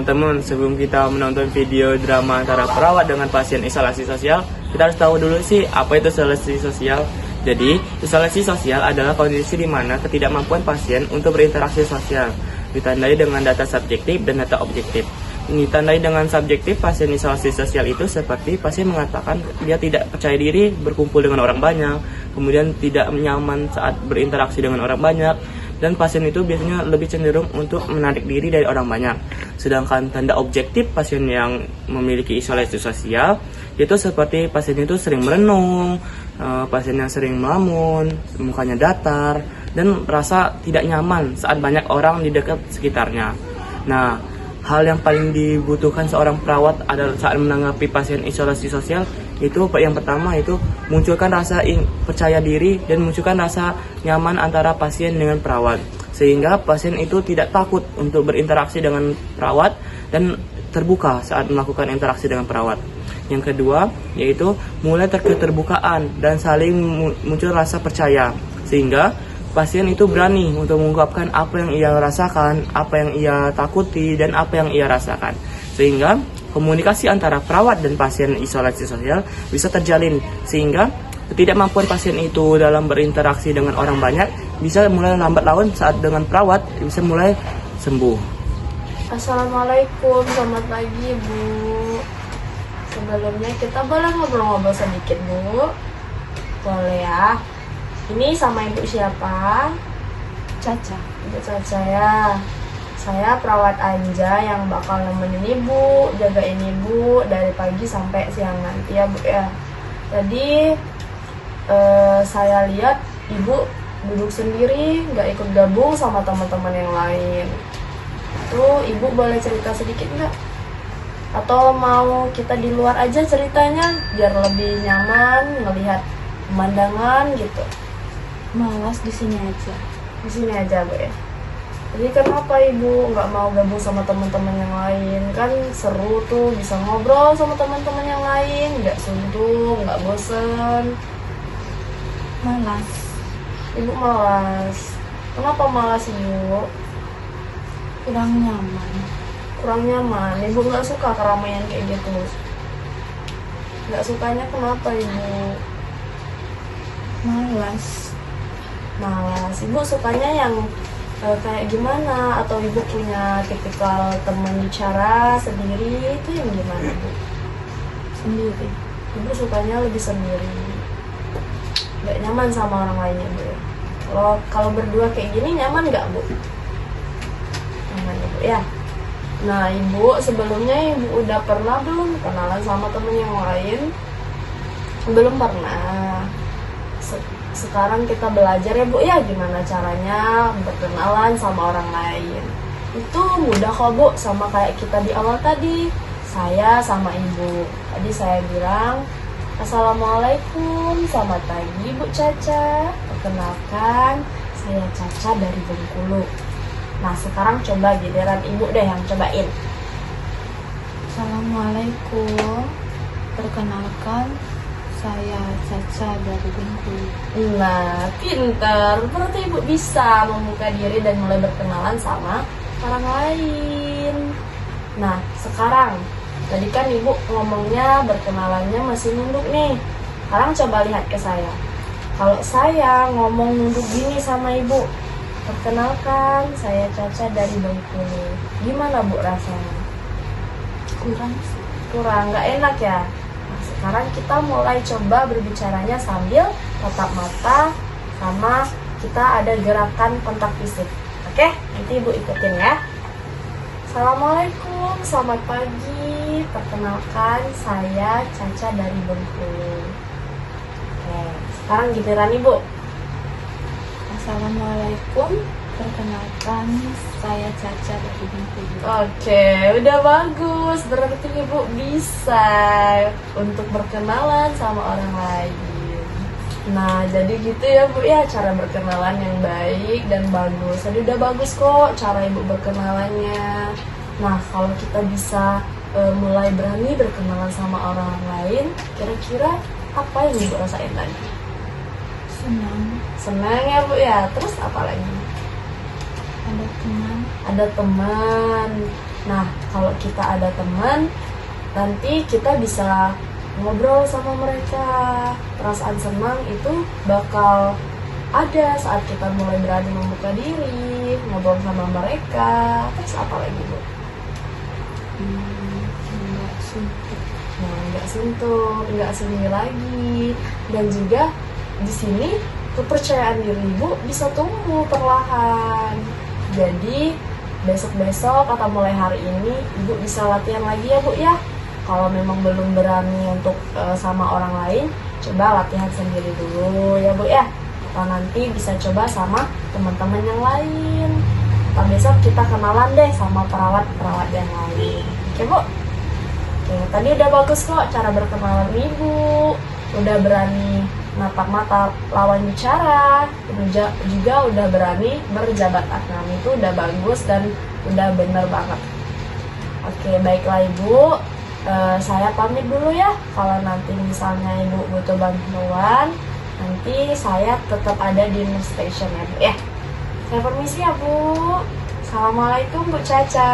teman-teman, sebelum kita menonton video drama antara perawat dengan pasien isolasi sosial, kita harus tahu dulu sih apa itu isolasi sosial. Jadi, isolasi sosial adalah kondisi di mana ketidakmampuan pasien untuk berinteraksi sosial, ditandai dengan data subjektif dan data objektif. Ditandai dengan subjektif, pasien isolasi sosial itu seperti pasien mengatakan dia tidak percaya diri berkumpul dengan orang banyak, kemudian tidak nyaman saat berinteraksi dengan orang banyak, dan pasien itu biasanya lebih cenderung untuk menarik diri dari orang banyak. Sedangkan tanda objektif pasien yang memiliki isolasi sosial itu seperti pasien itu sering merenung, pasien yang sering melamun, mukanya datar, dan merasa tidak nyaman saat banyak orang di dekat sekitarnya. Nah, hal yang paling dibutuhkan seorang perawat adalah saat menanggapi pasien isolasi sosial itu yang pertama itu munculkan rasa percaya diri dan munculkan rasa nyaman antara pasien dengan perawat, sehingga pasien itu tidak takut untuk berinteraksi dengan perawat dan terbuka saat melakukan interaksi dengan perawat. Yang kedua yaitu mulai keterbukaan dan saling muncul rasa percaya, sehingga pasien itu berani untuk mengungkapkan apa yang ia rasakan, apa yang ia takuti, dan apa yang ia rasakan. Sehingga komunikasi antara perawat dan pasien isolasi sosial bisa terjalin, sehingga ketidakmampuan pasien itu dalam berinteraksi dengan orang banyak bisa mulai lambat laun saat dengan perawat bisa mulai sembuh. Assalamualaikum, selamat pagi Bu. Sebelumnya kita boleh ngobrol-ngobrol sedikit Bu? Boleh ya. Ini sama Ibu siapa? Caca. Ibu Caca ya. Saya perawat Anja yang bakal nemenin Ibu, jagain Ibu dari pagi sampai siang nanti ya Bu ya. Jadi saya lihat Ibu duduk sendiri, nggak ikut gabung sama teman-teman yang lain. Itu Ibu boleh cerita sedikit nggak? Atau mau kita di luar aja ceritanya biar lebih nyaman ngelihat pemandangan gitu? Malas di sini aja. Di sini aja Bu ya. Jadi kenapa Ibu nggak mau gabung sama teman-teman yang lain? Kan seru tuh bisa ngobrol sama teman-teman yang lain, nggak suntuk, nggak bosen. Malas. Ibu malas. Kenapa malas Ibu? Kurang nyaman. Kurang nyaman. Ibu nggak suka keramaian kayak gitu. Nggak sukanya kenapa Ibu? Malas. Malas. Ibu sukanya yang kayak gimana? Atau Ibu punya tipikal teman bicara sendiri itu yang gimana Bu? Sendiri. Ibu sukanya lebih sendiri, nggak nyaman sama orang lainnya Bu ya. Kalau berdua kayak gini nyaman nggak Bu? Nyaman ya Bu ya. Nah Ibu sebelumnya Ibu udah pernah belum kenalan sama temen yang lain? Belum pernah. Sekarang kita belajar ya Bu ya gimana caranya berkenalan sama orang lain. Itu mudah kok Bu, sama kayak kita di awal tadi. Saya sama Ibu. Tadi saya bilang, Assalamualaikum, selamat pagi Bu Caca. Perkenalkan, saya Caca dari Bengkulu. Nah sekarang coba giliran Ibu deh yang cobain. Assalamualaikum. Perkenalkan, saya Caca dari Bengkulu. Nah, pinter. Berarti Ibu bisa membuka diri dan mulai berkenalan sama orang lain. Nah, sekarang tadi kan Ibu ngomongnya berkenalannya masih nunduk nih. Sekarang coba lihat ke saya. Kalau saya ngomong nunduk gini sama Ibu, perkenalkan saya Caca dari Bengkulu. Gimana Bu rasanya? Kurang, nggak enak ya? Nah, sekarang kita mulai coba berbicaranya sambil tatap mata sama kita ada gerakan kontak fisik. Oke, nanti Ibu ikutin ya. Assalamualaikum, selamat pagi. Perkenalkan saya Caca dari Bengkulu. Oke, sekarang giliran Ibu. Assalamualaikum. Perkenalkan, saya Caca dari Bengkulu. Oke, udah bagus. Berarti Ibu bisa untuk berkenalan sama orang lain. Nah, jadi gitu ya Bu ya, cara berkenalan yang baik dan bagus. Jadi udah bagus kok cara Ibu berkenalannya. Nah, kalau kita bisa mulai berani berkenalan sama orang lain, kira-kira apa yang Ibu rasain lagi? Senang ya Bu ya. Terus apa lagi? Ada teman. Ada teman. Nah, kalau kita ada teman, nanti kita bisa ngobrol sama mereka. Perasaan senang itu bakal ada saat kita mulai berani membuka diri, ngobrol sama mereka. Terus apa lagi, Bu? Nggak suntuk. Nah, nggak suntuk, nggak sendiri lagi. Dan juga di sini kepercayaan diri Ibu bisa tumbuh perlahan. Jadi besok-besok atau mulai hari ini Ibu bisa latihan lagi ya, Bu ya. Kalau memang belum berani untuk sama orang lain, coba latihan sendiri dulu ya, Bu ya. Atau nanti bisa coba sama teman-teman yang lain. Atau besok kita kenalan deh sama perawat-perawat yang lain. Oke, Bu? Oke, tadi udah bagus kok cara berkenalan Ibu. Udah berani natap mata lawan bicara. Juga udah berani berjabat tangan. Itu udah bagus dan udah bener banget. Oke, baiklah Ibu. Saya pamit dulu ya. Kalau nanti misalnya Ibu butuh bantuan, nanti saya tetap ada di Nurse Station ya, Bu ya. Saya permisi ya, Bu. Assalamualaikum, Bu Caca.